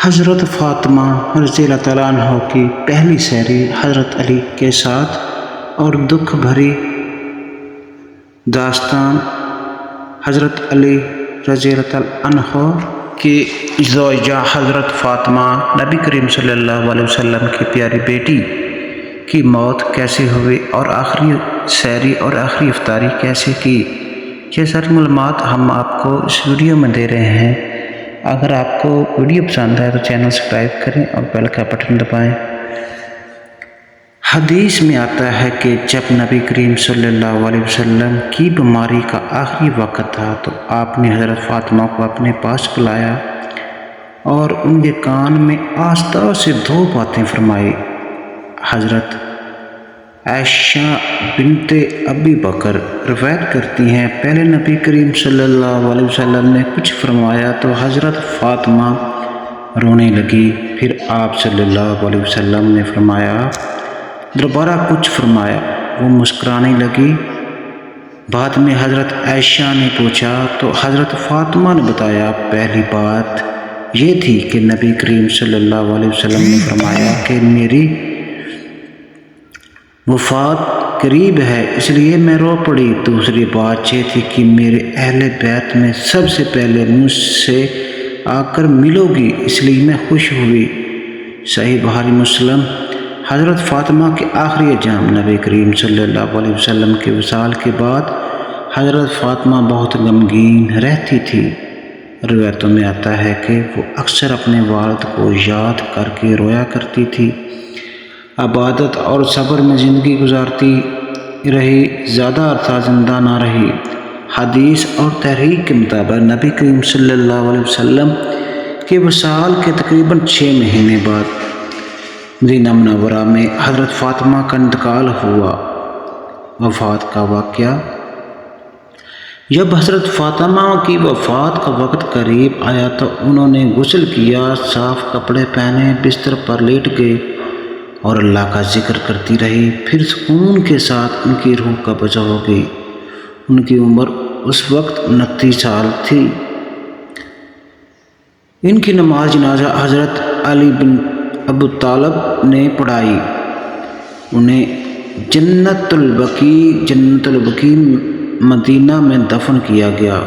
حضرت فاطمہ رضی اللہ تعالیٰ عنہ کی پہلی سحری حضرت علی کے ساتھ اور دکھ بھری داستان حضرت علی رضی اللہ تعالیٰ عنہ کی زوجہ حضرت فاطمہ نبی کریم صلی اللہ علیہ وسلم کی پیاری بیٹی کی موت کیسے ہوئی اور آخری سحری اور آخری افطاری کیسے کی، یہ ساری معلومات ہم آپ کو اس ویڈیو میں دے رہے ہیں۔ اگر آپ کو ویڈیو پسند ہے تو چینل سبسکرائب کریں اور بیل کا بٹن دبائیں۔ حدیث میں آتا ہے کہ جب نبی کریم صلی اللہ علیہ وسلم کی بیماری کا آخری وقت تھا تو آپ نے حضرت فاطمہ کو اپنے پاس بلایا اور ان کے کان میں آہستہ سے 2 باتیں فرمائی۔ حضرت عائشہ بنت ابی بکر روایت کرتی ہیں، پہلے نبی کریم صلی اللہ علیہ وسلم نے کچھ فرمایا تو حضرت فاطمہ رونے لگی، پھر آپ صلی اللہ علیہ وسلم نے فرمایا، دوبارہ کچھ فرمایا، وہ مسکرانے لگی۔ بعد میں حضرت عائشہ نے پوچھا تو حضرت فاطمہ نے بتایا، پہلی بات یہ تھی کہ نبی کریم صلی اللہ علیہ وسلم نے فرمایا کہ میری وفات قریب ہے اس لیے میں رو پڑی۔ دوسری بات یہ تھی کہ میرے اہل بیت میں سب سے پہلے مجھ سے آ کر ملو گی اس لیے میں خوش ہوئی۔ صحیح بخاری مسلم۔ حضرت فاطمہ کے آخری ایام نبی کریم صلی اللہ علیہ وسلم کے وصال کے بعد حضرت فاطمہ بہت غمگین رہتی تھی۔ روایتوں میں آتا ہے کہ وہ اکثر اپنے والد کو یاد کر کے رویا کرتی تھی، عبادت اور صبر میں زندگی گزارتی رہی، زیادہ عرصہ زندہ نہ رہی۔ حدیث اور تحریک کے مطابق نبی کریم صلی اللہ علیہ وسلم کے وصال کے تقریباً 6 مہینے بعد مدینہ منورہ میں حضرت فاطمہ کا انتقال ہوا۔ وفات کا واقعہ۔ جب حضرت فاطمہ کی وفات کا وقت قریب آیا تو انہوں نے غسل کیا، صاف کپڑے پہنے، بستر پر لیٹ گئے اور اللہ کا ذکر کرتی رہی۔ پھر سکون کے ساتھ ان کی روح قبض ہو گئی۔ ان کی عمر اس وقت 29 سال تھی۔ ان کی نماز جنازہ حضرت علی بن ابو طالب نے پڑھائی۔ انہیں جنت البقیع مدینہ میں دفن کیا گیا۔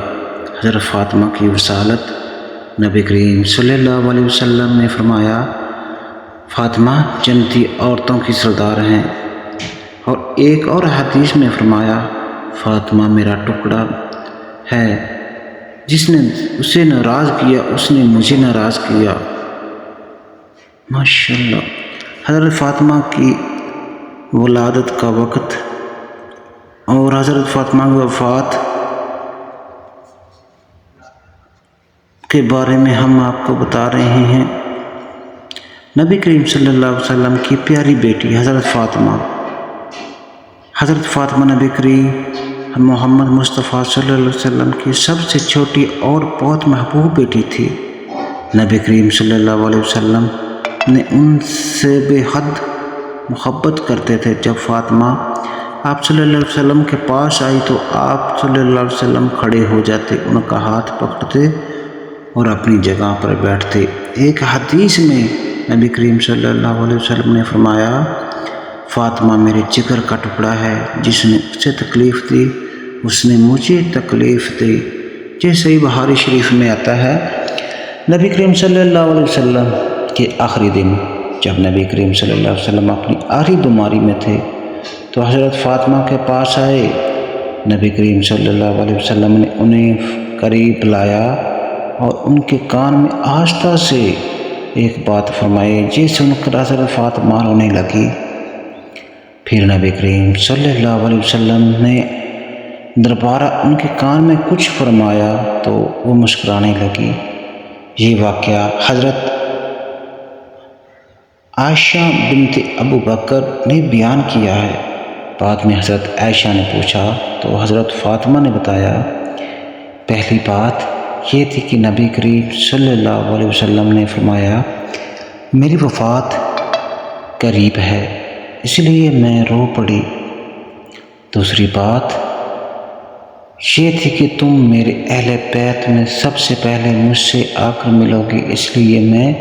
حضرت فاطمہ کی وصالت۔ نبی کریم صلی اللہ علیہ وسلم نے فرمایا، فاطمہ جنتی عورتوں کی سردار ہیں، اور ایک اور حدیث میں فرمایا، فاطمہ میرا ٹکڑا ہے، جس نے اسے ناراض کیا اس نے مجھے ناراض کیا۔ ماشاءاللہ۔ حضرت فاطمہ کی ولادت کا وقت اور حضرت فاطمہ کی وفات کے بارے میں ہم آپ کو بتا رہے ہیں۔ نبی کریم صلی اللہ علیہ وسلم کی پیاری بیٹی حضرت فاطمہ نبی کریم محمد مصطفیٰ صلی اللہ علیہ وسلم کی سب سے چھوٹی اور بہت محبوب بیٹی تھی۔ نبی کریم صلی اللہ علیہ وسلم نے ان سے بے حد محبت کرتے تھے۔ جب فاطمہ آپ صلی اللہ علیہ وسلم کے پاس آئی تو آپ صلی اللہ علیہ وسلم کھڑے ہو جاتے، ان کا ہاتھ پکڑتے اور اپنی جگہ پر بیٹھتے۔ ایک حدیث میں نبی کریم صلی اللہ علیہ وسلم نے فرمایا، فاطمہ میرے جگر کا ٹکڑا ہے، جس نے اسے تکلیف دی اس نے مجھے تکلیف دی۔ جیسے صحیح بخاری شریف میں آتا ہے، نبی کریم صلی اللہ علیہ وسلم کے آخری دن جب نبی کریم صلی اللہ علیہ وسلم اپنی آخری بیماری میں تھے تو حضرت فاطمہ کے پاس آئے۔ نبی کریم صلی اللہ علیہ وسلم نے انہیں قریب لایا اور ان کے کان میں آہستہ سے ایک بات فرمائی، جس سن کر حضرت فاطمہ رونے لگی۔ پھر نبی کریم صلی اللہ علیہ وسلم نے دوبارہ ان کے کان میں کچھ فرمایا تو وہ مسکرانے لگی۔ یہ واقعہ حضرت عائشہ بنت ابو بکر نے بیان کیا ہے۔ بعد میں حضرت عائشہ نے پوچھا تو حضرت فاطمہ نے بتایا، پہلی بات یہ تھی کہ نبی کریم صلی اللہ علیہ وسلم نے فرمایا، میری وفات قریب ہے اس لیے میں رو پڑی۔ دوسری بات یہ تھی کہ تم میرے اہل بیت میں سب سے پہلے مجھ سے آ کر ملو گی اس لیے میں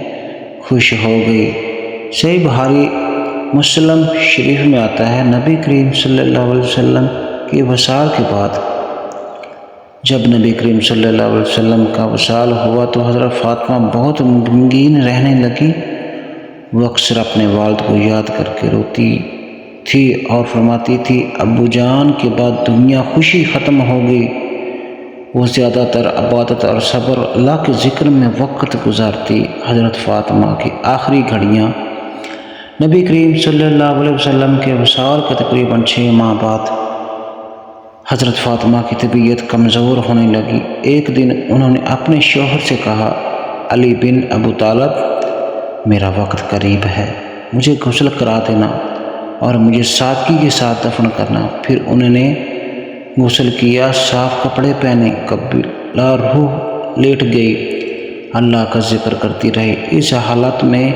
خوش ہو گئی۔ صحیح بخاری مسلم شریف میں آتا ہے، نبی کریم صلی اللہ علیہ وسلم کے وصال کے بعد جب نبی کریم صلی اللہ علیہ وسلم کا وصال ہوا تو حضرت فاطمہ بہت غمگین رہنے لگی۔ وہ اکثر اپنے والد کو یاد کر کے روتی تھی اور فرماتی تھی، ابو جان کے بعد دنیا خوشی ختم ہو گئی۔ وہ زیادہ تر عبادت اور صبر اللہ کے ذکر میں وقت گزارتی۔ حضرت فاطمہ کی آخری گھڑیاں نبی کریم صلی اللہ علیہ وسلم کے وصال کے تقریباً 6 ماہ بعد حضرت فاطمہ کی طبیعت کمزور ہونے لگی۔ ایک دن انہوں نے اپنے شوہر سے کہا، علی بن ابو طالب، میرا وقت قریب ہے، مجھے غسل کرا دینا اور مجھے سادگی کے ساتھ دفن کرنا۔ پھر انہوں نے غسل کیا، صاف کپڑے پہنے، قبلہ روح لیٹ گئی، اللہ کا ذکر کرتی رہی۔ اس حالت میں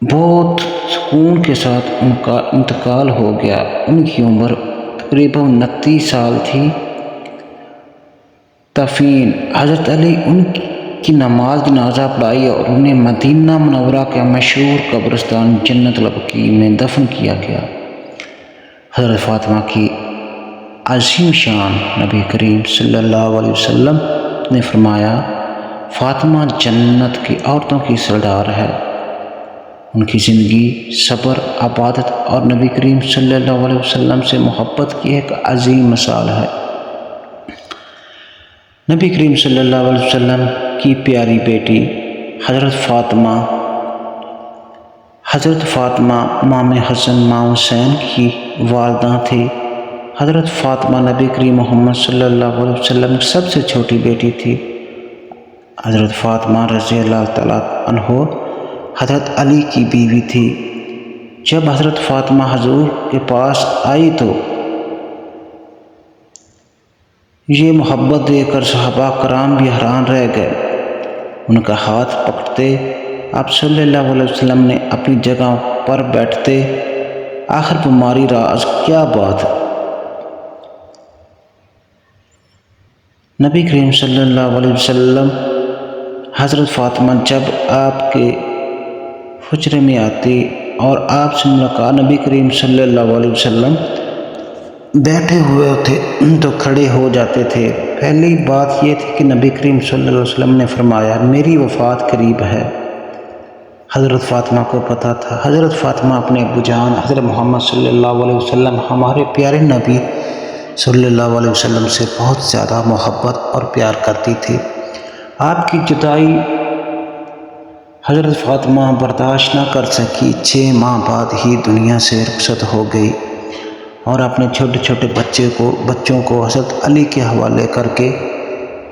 بہت سکون کے ساتھ ان کا انتقال ہو گیا۔ ان کی عمر تقریباً 29 سال تھی۔ تفین حضرت علی ان کی نماز جنازہ پڑھائی اور انہیں مدینہ منورہ کے مشہور قبرستان جنت البقیع میں دفن کیا گیا۔ حضرت فاطمہ کی عظیم شان نبی کریم صلی اللہ علیہ وسلم نے فرمایا، فاطمہ جنت کی عورتوں کی سردار ہے۔ ان کی زندگی صبر، عبادت اور نبی کریم صلی اللہ علیہ وسلم سے محبت کی ایک عظیم مثال ہے۔ نبی کریم صلی اللہ علیہ وسلم کی پیاری بیٹی حضرت فاطمہ امام حسن امام حسین کی والدہ تھی۔ حضرت فاطمہ نبی کریم محمد صلی اللہ علیہ وسلم کی سب سے چھوٹی بیٹی تھی۔ حضرت فاطمہ رضی اللہ تعالیٰ عنہ حضرت علی کی بیوی تھی۔ جب حضرت فاطمہ حضور کے پاس آئی تو یہ محبت دیکھ کر صحابہ کرام بھی حیران رہ گئے۔ ان کا ہاتھ پکڑتے آپ صلی اللہ علیہ وسلم نے اپنی جگہ پر بیٹھتے، آخر تمہاری راز کیا بات؟ نبی کریم صلی اللہ علیہ وسلم حضرت فاطمہ جب آپ کے حجرے میں آتی اور آپ سے ملاقات نبی کریم صلی اللہ علیہ وسلم بیٹھے ہوئے تھے تو کھڑے ہو جاتے تھے۔ پہلی بات یہ تھی کہ نبی کریم صلی اللہ علیہ وسلم نے فرمایا، میری وفات قریب ہے۔ حضرت فاطمہ کو پتہ تھا۔ حضرت فاطمہ اپنے ابو جان حضرت محمد صلی اللہ علیہ وسلم ہمارے پیارے نبی صلی اللہ علیہ وسلم سے بہت زیادہ محبت اور پیار کرتی تھی۔ آپ کی جدائی حضرت فاطمہ برداشت نہ کر سکی، 6 ماہ بعد ہی دنیا سے رخصت ہو گئی اور اپنے چھوٹے چھوٹے بچوں کو حضرت علی کے حوالے کر کے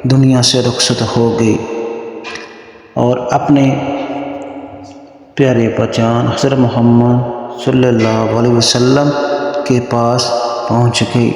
دنیا سے رخصت ہو گئی اور اپنے پیارے بچان حضرت محمد صلی اللہ علیہ وسلم کے پاس پہنچ گئی۔